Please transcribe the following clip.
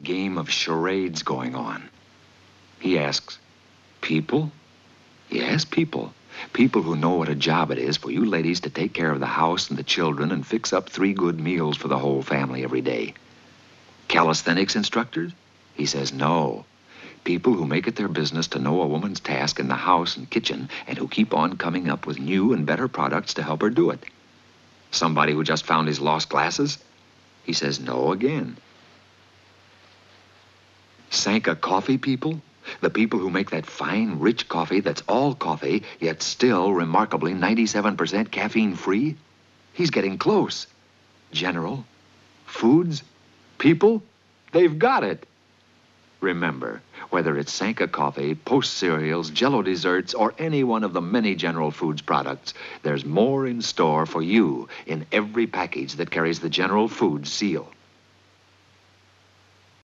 game of charades going on. He asks, people? Yes, people. People who know what a job it is for you ladies to take care of the house and the children and fix up 3 good meals for the whole family every day. Calisthenics instructors? He says no. People who make it their business to know a woman's task in the house and kitchen and who keep on coming up with new and better products to help her do it. Somebody who just found his lost glasses? He says no again. Sanka coffee people? The people who make that fine, rich coffee that's all coffee, yet still remarkably 97% caffeine-free? He's getting close. General? Foods? People? They've got it. Remember, whether it's Sanka coffee, Post cereals, Jell-O desserts, or any one of the many General Foods products, there's more in store for you in every package that carries the General Foods seal.